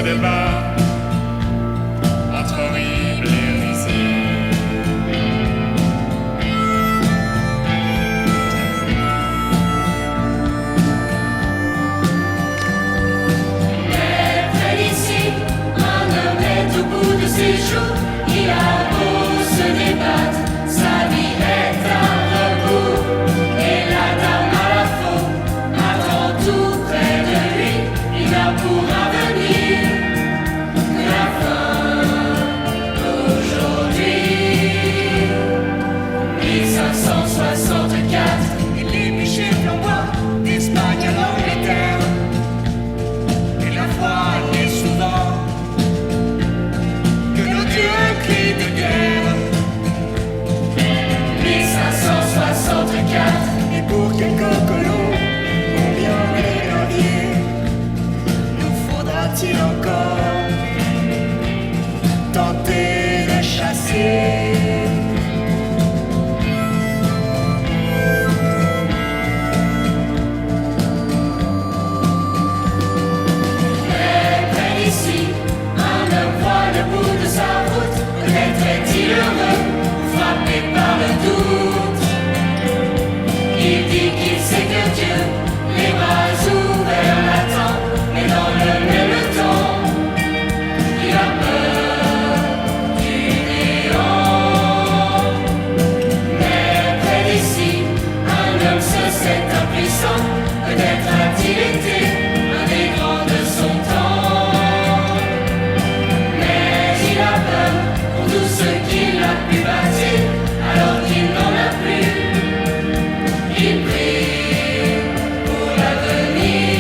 débat entre horrible et risible. Mais près d'ici, un homme est au bout de ses jours. Il a beau se débattre, sa vie est un rebours. Et la dame à la faux attend tout près de lui. Il n'a pour avenir que la fin d'aujourd'hui. 1564, et les bûchers flamboient d'Espagne à l'Angleterre. Et la foi est souvent que nos dieux crient de guerre. 1564, et pour quelques colons, combien les graviers nous faudra-t-il encore tenter de chasser? Mais près d'ici, un homme voit le bout de sa route. Peut-être est-il heureux, frappé par le doute. Il dit qu'il sait que Dieu, les bras ouverts, l'attend. Mais dans le même temps, il a peur du néant. Mais près d'ici, un homme se sait impuissant. Peut-être a-t-il été un des grands de son temps. Mais il a peur pour tout ce qu'il a pu bâtir. Alors qu'il n'en a plus, il prie pour l'avenir.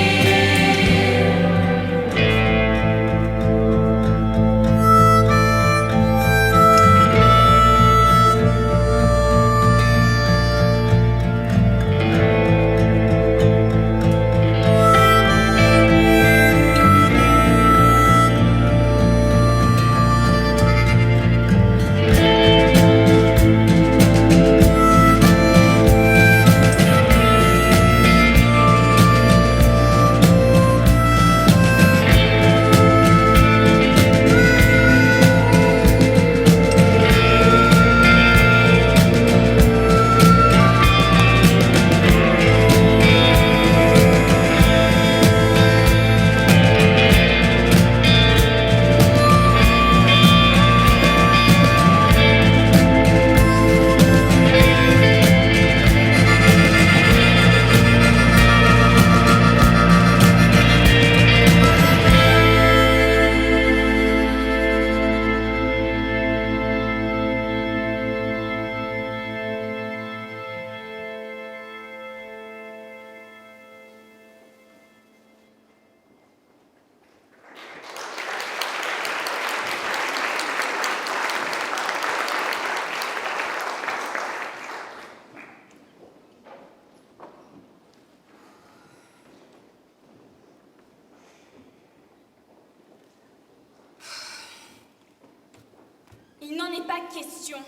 Il n'en est pas question.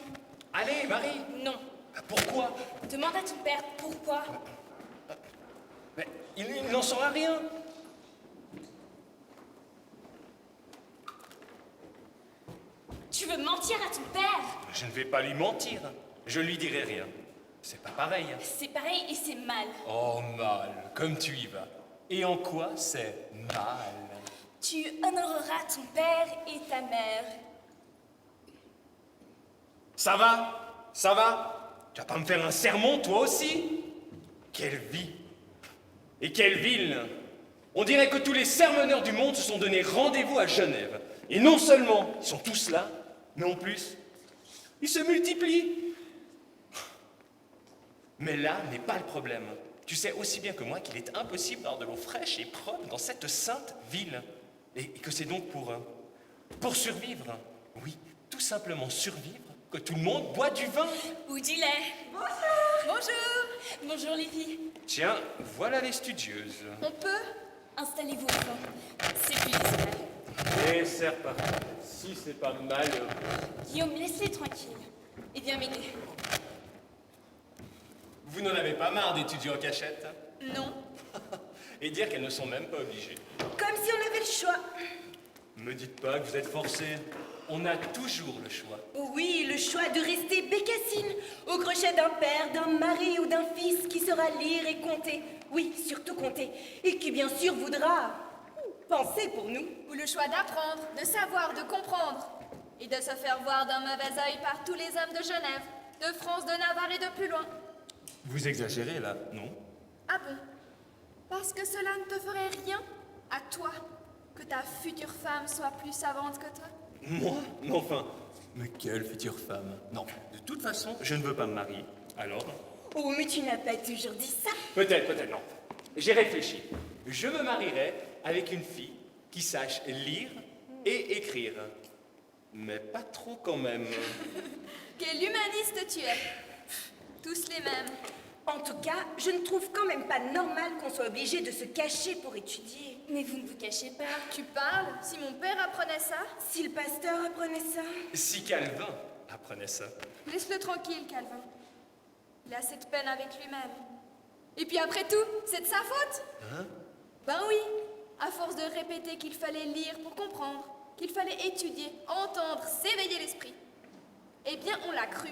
Allez, Marie. Non. Pourquoi? Demande à ton père pourquoi. Mais il n'en saura rien. Tu veux mentir à ton père? Je ne vais pas lui mentir. Je ne lui dirai rien. C'est pas pareil. C'est pareil et c'est mal. Oh, mal, comme tu y vas. Et en quoi c'est mal? Tu honoreras ton père et ta mère. Ça va? Ça va? Tu vas pas me faire un sermon, toi aussi? Quelle vie! Et quelle ville! On dirait que tous les sermonneurs du monde se sont donné rendez-vous à Genève. Et non seulement ils sont tous là, mais en plus, ils se multiplient. Mais là n'est pas le problème. Tu sais aussi bien que moi qu'il est impossible d'avoir de l'eau fraîche et propre dans cette sainte ville. Et que c'est donc pour survivre. Oui, tout simplement survivre, que tout le monde boit du vin. Ou du lait. Bonjour. Bonjour. Bonjour les filles. Tiens, voilà les studieuses. On peut? Installez-vous au fond. C'est plus discret. Et serre pas. Si c'est pas malheureux. Guillaume, laisse-les tranquilles. Et viens m'aider. Vous n'en avez pas marre d'étudier en cachette? Non. Et dire qu'elles ne sont même pas obligées. Comme si on avait le choix. Me dites pas que vous êtes forcé. On a toujours le choix. Oui, le choix de rester bécassine, au crochet d'un père, d'un mari ou d'un fils qui saura lire et compter. Oui, surtout compter. Et qui bien sûr voudra penser pour nous. Ou le choix d'apprendre, de savoir, de comprendre. Et de se faire voir d'un mauvais œil par tous les hommes de Genève, de France, de Navarre et de plus loin. Vous exagérez là, non? Ah bon? Parce que cela ne te ferait rien à toi que ta future femme soit plus savante que toi? Moi? Mais enfin, mais quelle future femme? Non, de toute façon, je ne veux pas me marier. Alors? Oh, mais tu n'as pas toujours dit ça. Peut-être, peut-être non. J'ai réfléchi. Je me marierai avec une fille qui sache lire et écrire. Mais pas trop quand même. Quel humaniste tu es! Tous les mêmes. En tout cas, je ne trouve quand même pas normal qu'on soit obligé de se cacher pour étudier. Mais vous ne vous cachez pas. Tu parles? Si mon père apprenait ça? Si le pasteur apprenait ça. Si Calvin apprenait ça. Laisse-le tranquille, Calvin. Il a cette peine avec lui-même. Et puis après tout, c'est de sa faute? Hein? Ben oui, à force de répéter qu'il fallait lire pour comprendre, qu'il fallait étudier, entendre, s'éveiller l'esprit. Eh bien, on l'a cru.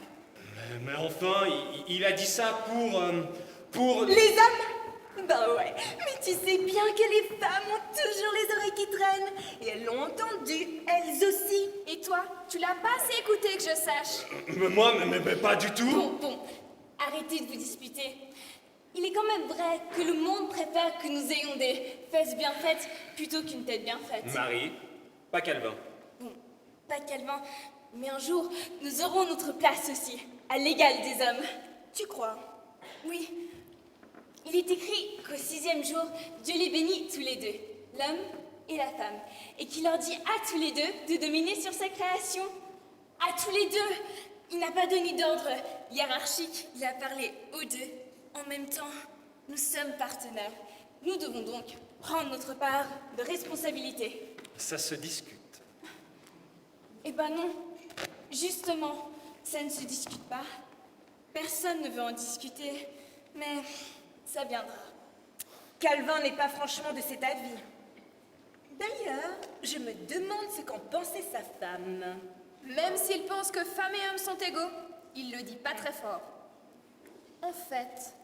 Mais enfin, il a dit ça pour... Les hommes? Bah ouais, mais tu sais bien que les femmes ont toujours les oreilles qui traînent. Et elles l'ont entendu, elles aussi. Et toi, tu l'as pas assez écouté que je sache. Mais moi, mais pas du tout. Bon, arrêtez de vous disputer. Il est quand même vrai que le monde préfère que nous ayons des fesses bien faites plutôt qu'une tête bien faite. Marie, pas Calvin. Bon, pas Calvin, mais un jour, nous aurons notre place aussi, à l'égal des hommes. Tu crois? Oui. Il est écrit qu'au 6e jour, Dieu les bénit tous les deux, l'homme et la femme, et qu'il leur dit à tous les deux de dominer sur sa création. À tous les deux. Il n'a pas donné d'ordre hiérarchique, il a parlé aux deux. En même temps, nous sommes partenaires. Nous devons donc prendre notre part de responsabilité. Ça se discute. Eh ben non, justement, ça ne se discute pas. Personne ne veut en discuter, mais ça viendra. Calvin n'est pas franchement de cet avis. D'ailleurs, je me demande ce qu'en pensait sa femme. Même s'il pense que femmes et hommes sont égaux, il le dit pas très fort. En fait,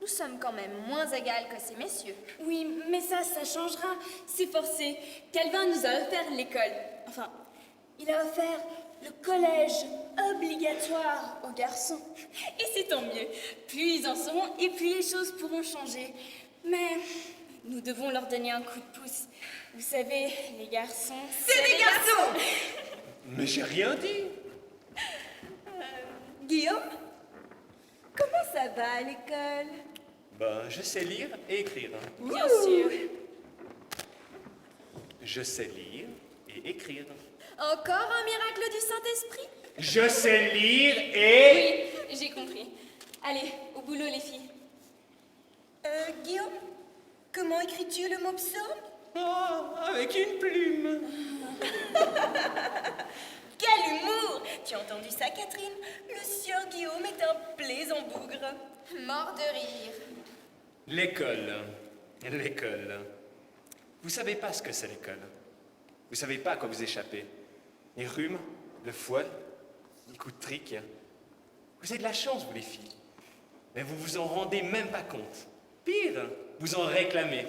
nous sommes quand même moins égales que ces messieurs. Oui, mais ça changera. C'est forcé. Calvin nous a offert l'école. Enfin, il a offert le collège obligatoire aux garçons. Et c'est tant mieux. Plus ils en seront et plus les choses pourront changer. Mais nous devons leur donner un coup de pouce. Vous savez, les garçons... C'est des garçons! Mais j'ai rien dit. Guillaume? Comment ça va à l'école? Ben, je sais lire et écrire. Bien sûr. Je sais lire et écrire. Encore un miracle du Saint-Esprit? Je sais lire et... Oui, j'ai compris. Allez, au boulot les filles. Guillaume? Comment écris-tu le mot psaume? Oh, avec une plume. Quel humour! Tu as entendu ça, Catherine? Le sieur Guillaume est un plaisant bougre. Mort de rire. L'école. L'école. Vous savez pas ce que c'est l'école. Vous savez pas à quoi vous échappez. Les rhumes, le foie, les coups de trique. Vous avez de la chance, vous les filles. Mais vous vous en rendez même pas compte. Pire, vous en réclamez.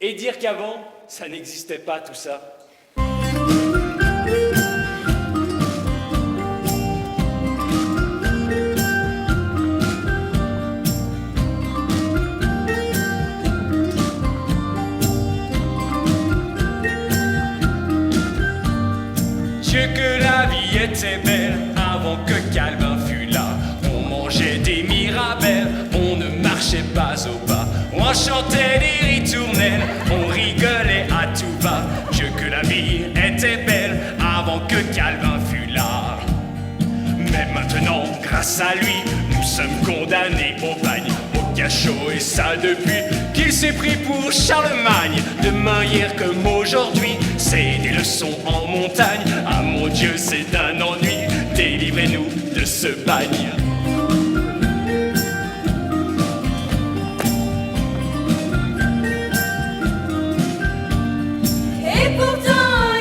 Et dire qu'avant, ça n'existait pas tout ça. Dieu que la vie était belle avant que Calvin fût là. On mangeait des mirabelles, on ne marchait pas au pas. On chantait des ritournelles, on rigolait à tout va. Dieu que la vie était belle avant que Calvin fût là. Mais maintenant, grâce à lui, nous sommes condamnés au bagne, au cachot, et ça depuis qu'il s'est pris pour Charlemagne. Demain, hier comme aujourd'hui, c'est des leçons en montagne. Ah mon Dieu, c'est d'un ennui, délivrez-nous de ce bagne. Et pourtant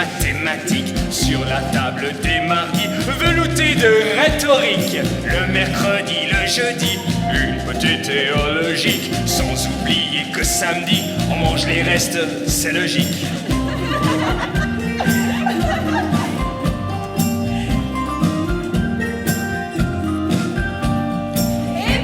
mathématiques sur la table des mardis, veloutés de rhétorique. Le mercredi, le jeudi, une petite théologique. Sans oublier que samedi, on mange les restes, c'est logique. Et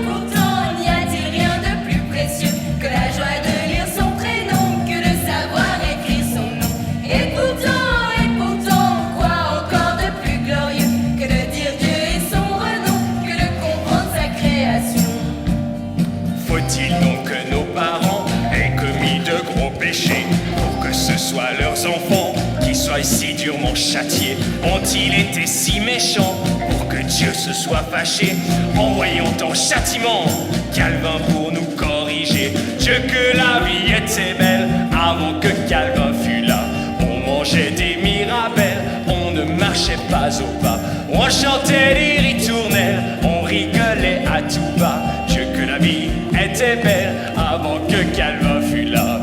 pourtant, n'y a-t-il rien de plus précieux que la joie de lire son prénom, que de savoir écrire son nom? Et pourtant, quoi encore de plus glorieux que de dire Dieu et son renom, que de comprendre sa création? Faut-il donc que nos parents aient commis de gros péchés pour que ce soit leurs enfants qui soient si durement châtiés? Ont-ils été si méchants pour que Dieu se soit fâché, envoyant en châtiment Calvin pour nous corriger? Dieu, que la vie était belle avant que Calvin fût là. On mangeait des mirabelles, on ne marchait pas au pas, on chantait des ritournelles, on rigolait à tout bas. Dieu, que la vie était belle avant que Calvin fût là.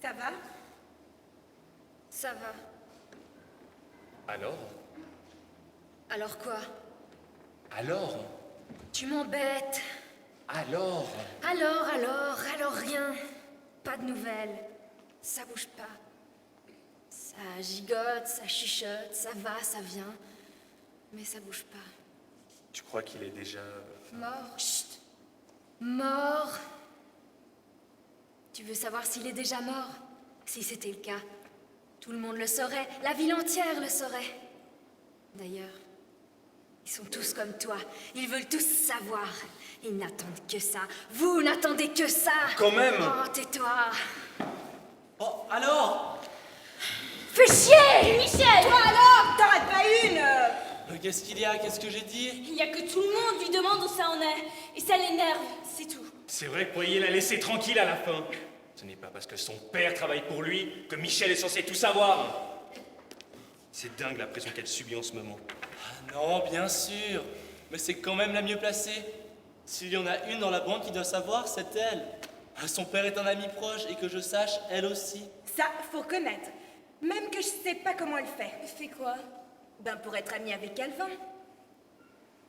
Ça va? Ça va. Alors? Alors quoi? Alors? Tu m'embêtes. Alors? Alors rien. Pas de nouvelles. Ça bouge pas. Ça gigote, ça chuchote, ça va, ça vient. Mais ça bouge pas. Tu crois qu'il est déjà... Mort. Chut. Mort. Tu veux savoir s'il est déjà mort? Si c'était le cas, tout le monde le saurait. La ville entière le saurait. D'ailleurs, ils sont tous comme toi. Ils veulent tous savoir. Ils n'attendent que ça. Vous n'attendez que ça. Quand même. Oh, tais-toi. Oh, alors? Fais chier, Michel. Toi alors, t'arrêtes pas une Qu'est-ce qu'il y a? Qu'est-ce que j'ai dit? Il y a que tout le monde lui demande où ça en est. Et ça l'énerve, c'est tout. C'est vrai que vous pourriez la laisser tranquille à la fin. Ce n'est pas parce que son père travaille pour lui que Michel est censé tout savoir. C'est dingue la pression qu'elle subit en ce moment. Non, bien sûr. Mais c'est quand même la mieux placée. S'il y en a une dans la bande qui doit savoir, c'est elle. Son père est un ami proche et que je sache, elle aussi. Ça, faut reconnaître. Même que je sais pas comment elle fait. Elle fait quoi? Ben, pour être amie avec Calvin.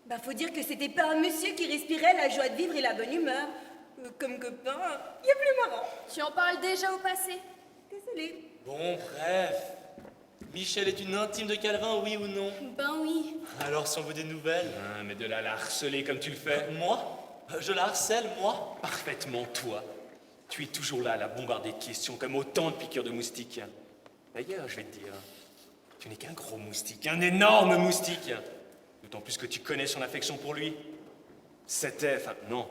Ben, faut dire que c'était pas un monsieur qui respirait la joie de vivre et la bonne humeur. Comme copain, il y a plus marrant. Tu en parles déjà au passé? Désolée. Bon, bref. Michel est une intime de Calvin, oui ou non? Ben oui. Alors, si on veut des nouvelles... Ah, mais de là la harceler comme tu le fais. Moi? Je la harcèle, moi? Parfaitement, toi. Tu es toujours là à la bombarder de questions comme autant de piqûres de moustiques. D'ailleurs, je vais te dire, tu n'es qu'un gros moustique, un énorme moustique. D'autant plus que tu connais son affection pour lui. Non,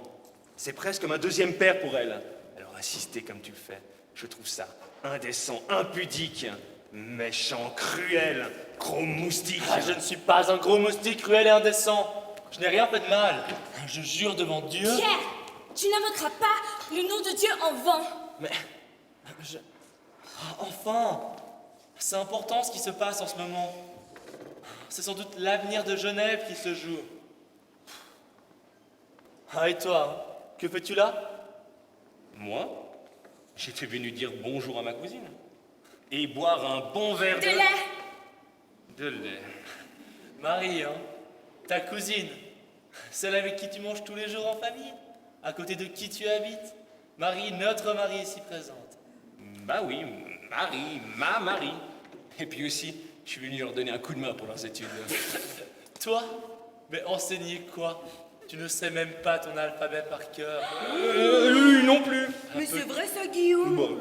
c'est presque comme un deuxième père pour elle. Alors insister comme tu le fais, je trouve ça indécent, impudique, méchant, cruel, gros moustique. Ah, je ne suis pas un gros moustique cruel et indécent. Je n'ai rien fait de mal. Je jure devant Dieu... Pierre, tu n'invoqueras pas le nom de Dieu en vain. Mais... Enfin, c'est important ce qui se passe en ce moment. C'est sans doute l'avenir de Genève qui se joue. Ah, et toi, hein, que fais-tu là? Moi, j'étais venu dire bonjour à ma cousine. Et boire un bon verre De lait. de lait. Marie, hein, ta cousine, celle avec qui tu manges tous les jours en famille, à côté de qui tu habites. Marie, notre Marie ici présente. Bah oui, Marie, ma Marie. Et puis aussi, je suis venu leur donner un coup de main pour leurs études. Toi? Mais enseigner quoi? Tu ne sais même pas ton alphabet par cœur. Lui non plus. Mais c'est vrai ça, Guillaume? Bon.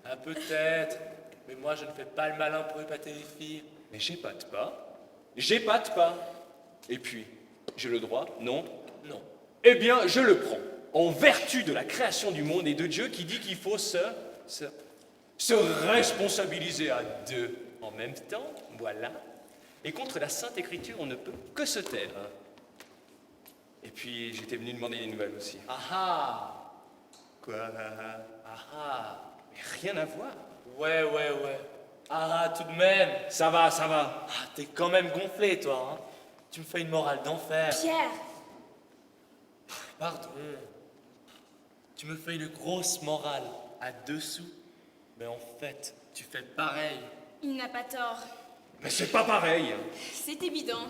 Ah, peut-être. Mais moi, je ne fais pas le malin pour épater les filles. Mais j'épate pas. J'épate pas. Et puis, j'ai le droit, non? Non. Eh bien, je le prends. En vertu de la création du monde et de Dieu qui dit qu'il faut se responsabiliser à deux en même temps, voilà. Et contre la Sainte Écriture, on ne peut que se taire. Et puis, j'étais venu demander des nouvelles aussi. Ah ah. Quoi? Ah ah. Mais rien à voir. Ouais. Ah, tout de même. Ça va, ça va. Ah, t'es quand même gonflé, toi, hein. Tu me fais une morale d'enfer. Pierre, Pardon. Tu me fais une grosse morale à 2 sous. Mais en fait, tu fais pareil. il n'a pas tort. Mais c'est pas pareil. C'est évident.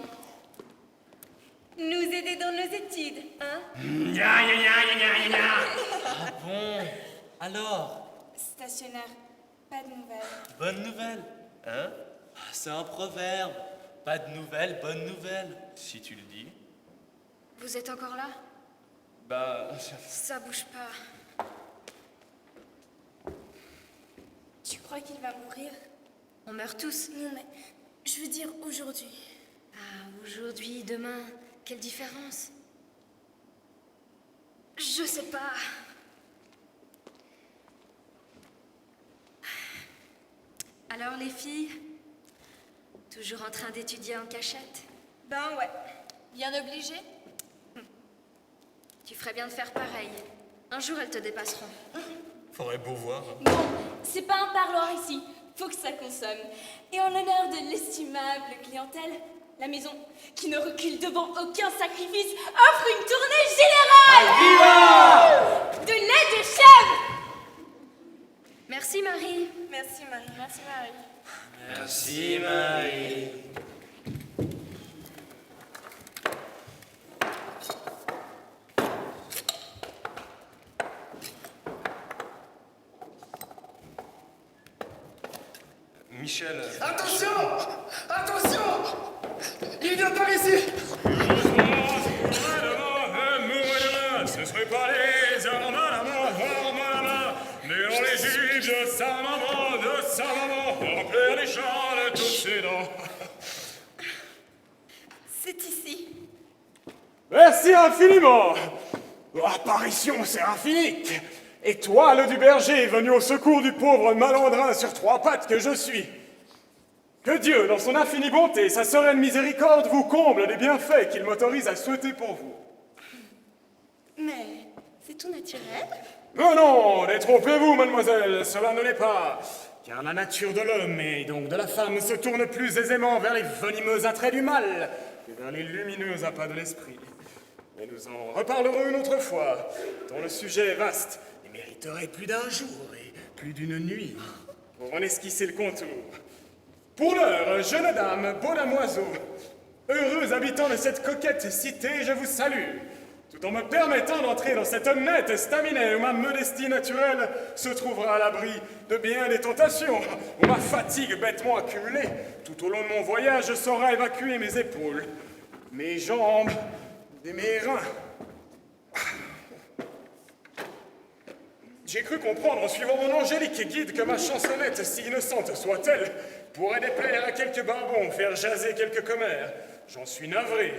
Nous aider dans nos études, hein? Ah bon? Alors, Stationnaire, pas de nouvelles. bonne nouvelle. Hein? Ah, c'est un proverbe. Pas de nouvelles, bonne nouvelle. Si tu le dis. Vous êtes encore là? Bah, Ça bouge pas. Tu crois qu'il va mourir? On meurt tous. Non, mais je veux dire aujourd'hui. Ah, aujourd'hui, demain, quelle différence? Je sais pas. Alors les filles, toujours en train d'étudier en cachette? Ben ouais. Bien obligé? Tu ferais bien de faire pareil. Un jour, elles te dépasseront. faudrait beau voir. Bon, c'est pas un parloir ici. Faut que ça consomme. Et en l'honneur de l'estimable clientèle, la maison, qui ne recule devant aucun sacrifice, offre une tournée générale de lait de chèvre. Merci Marie. Merci Marie. Merci Marie. Merci, Marie. Michel. Attention! Attention! Il vient par ici! Ce serait pas les mais on les juge de sa maman, remplir les champs de toutes ses dents. C'est ici. Merci infiniment! Apparition séraphique! Étoile du berger venue au secours du pauvre malandrin sur 3 pattes que je suis. Que Dieu, dans son infinie bonté, sa sereine miséricorde, vous comble des bienfaits qu'il m'autorise à souhaiter pour vous. Mais c'est tout naturel. Non, non, détrompez-vous, mademoiselle, cela ne l'est pas. Car la nature de l'homme et donc de la femme se tourne plus aisément vers les venimeux attraits du mal que vers les lumineux appâts de l'esprit. Mais nous en reparlerons une autre fois, dont le sujet est vaste et mériterait plus d'un jour et plus d'une nuit pour en esquisser le contour. Pour l'heure, jeune dame, beau damoiseau, heureux habitant de cette coquette cité, je vous salue, tout en me permettant d'entrer dans cette honnête estaminet où ma modestie naturelle se trouvera à l'abri de bien des tentations, où ma fatigue bêtement accumulée tout au long de mon voyage saura évacuer mes épaules, mes jambes et mes reins. J'ai cru comprendre en suivant mon angélique guide que ma chansonnette, si innocente soit-elle, pourrait déplaire à quelques barbons, faire jaser quelques commères. J'en suis navré.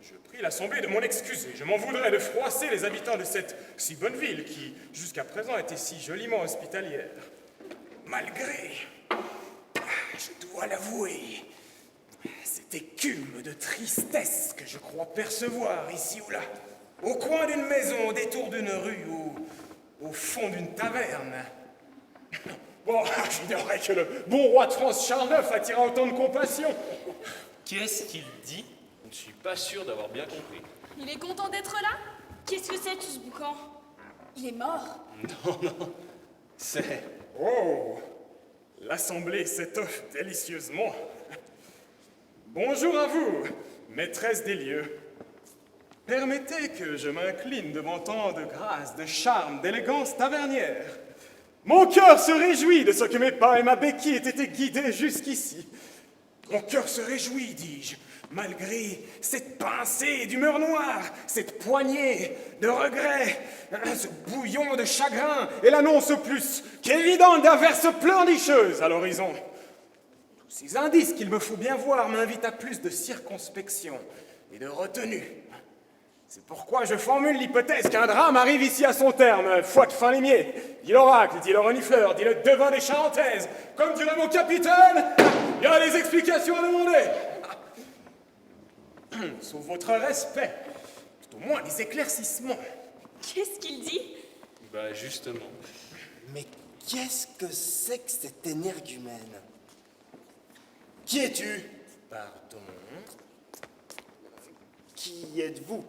Je prie l'assemblée de m'en excuser. Je m'en voudrais de froisser les habitants de cette si bonne ville qui, jusqu'à présent, était si joliment hospitalière. Malgré, je dois l'avouer, cette écume de tristesse que je crois percevoir ici ou là, au coin d'une maison, au détour d'une rue ou au fond d'une taverne. Bon, j'ignorais que le bon roi de France Charles IX attira autant de compassion. Qu'est-ce qu'il dit? Je ne suis pas sûr d'avoir bien compris. Il est content d'être là? Qu'est-ce que c'est tout ce boucan? Il est mort. Non, c'est... Oh, l'assemblée s'étoffe délicieusement. Bonjour à vous, maîtresse des lieux. Permettez que je m'incline devant tant de grâce, de charme, d'élégance tavernière. Mon cœur se réjouit de ce que mes pas et ma béquille aient été guidés jusqu'ici. Mon cœur se réjouit, dis-je, malgré cette pincée d'humeur noire, cette poignée de regret, ce bouillon de chagrin et l'annonce plus qu'évidente d'averses pleurnicheuses à l'horizon. Tous ces indices qu'il me faut bien voir m'invitent à plus de circonspection et de retenue. C'est pourquoi je formule l'hypothèse qu'un drame arrive ici à son terme. Foi de fin limier, dit l'oracle, dit le renifleur, dit le devin des Charentaises. Comme dirait mon capitaine, il y a des explications à demander. Sous votre respect, tout au moins des éclaircissements. Qu'est-ce qu'il dit? Bah justement. Mais qu'est-ce que c'est que cet énergumène? Qui es-tu? Pardon. Qui êtes-vous?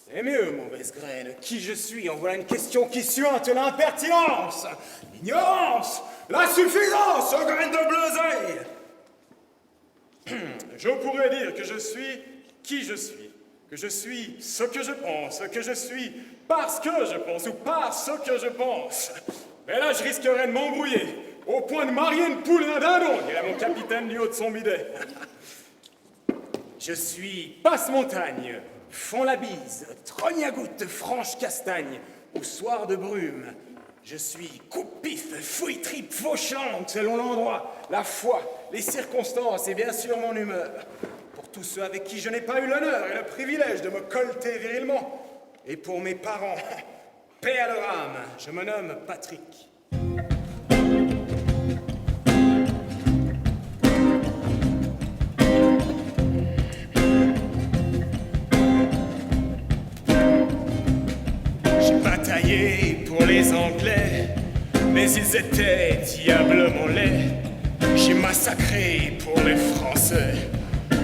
C'est mieux, mauvaise graine. Qui je suis? En voilà une question qui suinte l'impertinence, l'ignorance, l'insuffisance, graine de bleuseille. Je pourrais dire que je suis qui je suis, que je suis ce que je pense, que je suis parce que je pense ou par ce que je pense. Mais là, je risquerais de m'embrouiller, au point de marier une poule et un dindon, dirait mon capitaine du haut de son bidet. Je suis passe-montagne, fond la bise, trogne à goutte, franche castagne, au soir de brume. Je suis coupe-pif, fouille-tripe, fauche-langue, selon l'endroit, la foi, les circonstances et bien sûr mon humeur. Pour tous ceux avec qui je n'ai pas eu l'honneur et le privilège de me colter virilement. Et pour mes parents, paix à leur âme, je me nomme Patrick. Bataillé pour les Anglais, mais ils étaient diablement laids. J'ai massacré pour les Français,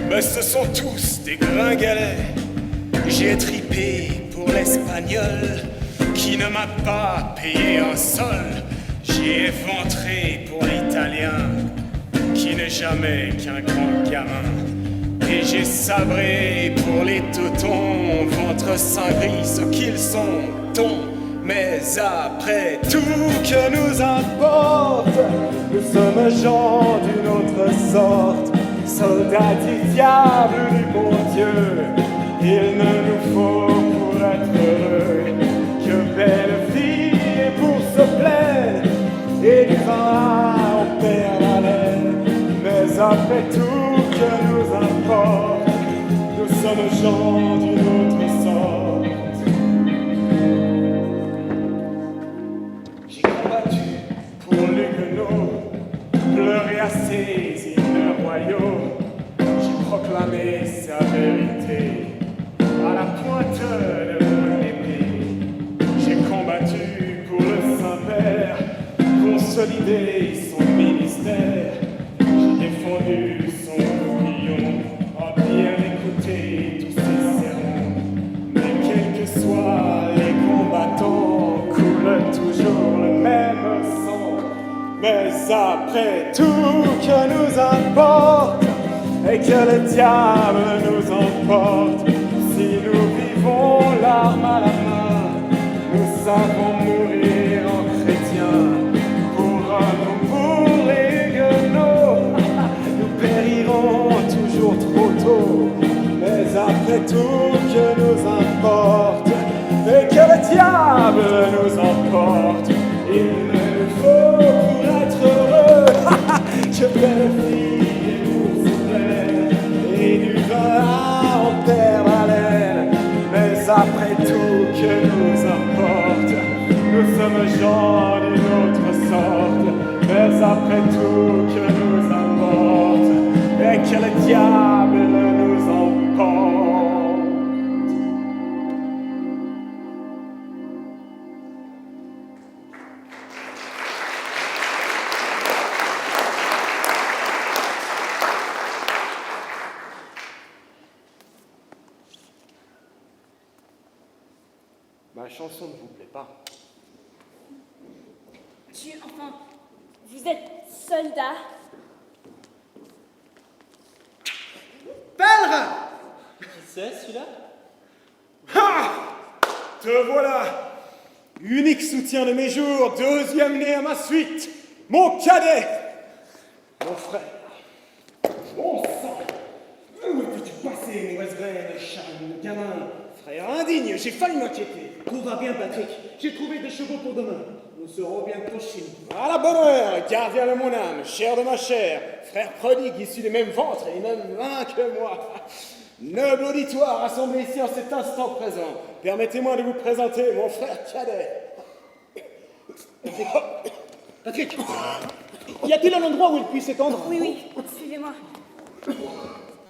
mais ce sont tous des gringalets. J'ai tripé pour l'Espagnol, qui ne m'a pas payé un sol. J'ai éventré pour l'Italien, qui n'est jamais qu'un grand gamin. Et j'ai sabré pour les Teutons, ventre saint gris, ce qu'ils sont, tons. Mais après tout que nous importe, nous sommes gens d'une autre sorte, soldats du diable ou du bon Dieu. Il ne nous faut pour être heureux que belle vie et bourse pleine, et du vin on perd haleine. Mais après tout que nous importe, nous sommes gens d'une autre sorte. J'ai combattu pour l'Huguenot, pleuré à ses hymnes royaux. J'ai proclamé sa vérité à la pointe de mon épée. J'ai combattu pour le Saint-Père, consolider son ministère. J'ai défendu son opinion, à bien écouter tous ses sermons. Mais quels que soient les combattants, coule toujours le même sang. Mais après tout que nous importe, et que le diable nous emporte, si nous vivons l'arme à la main, nous savons mourir en chrétiens. Pour un ou pour les Huguenots, nous périrons toujours trop tôt. Mais après tout que nous importe, et que le diable nous emporte, il me faut pour être heureux que belle vie et bourse pleine, et du vin à en perdre haleine. Mais après tout que nous importe, nous sommes gens d'une autre sorte. Mais après tout que nous importe, et que le diable nous emporte. Ma chanson ne vous plaît pas? Enfin, vous êtes soldat. Pèlerin! Qui c'est celui-là? Ha! Te voilà! Unique soutien de mes jours, deuxième né à ma suite, mon cadet, mon frère, mon mademoiselle, charmant gamin. Frère indigne, j'ai failli m'inquiéter. Tout va bien, Patrick. J'ai trouvé des chevaux pour demain. Nous serons bientôt chez nous. À la bonne heure, gardien de mon âme, chair de ma chair, frère prodigue issu des mêmes ventres et mêmes mains que moi. Noble auditoire rassemblé ici en cet instant présent, permettez-moi de vous présenter mon frère cadet. Patrick, y a-t-il un endroit où il puisse s'étendre? Oui, suivez-moi.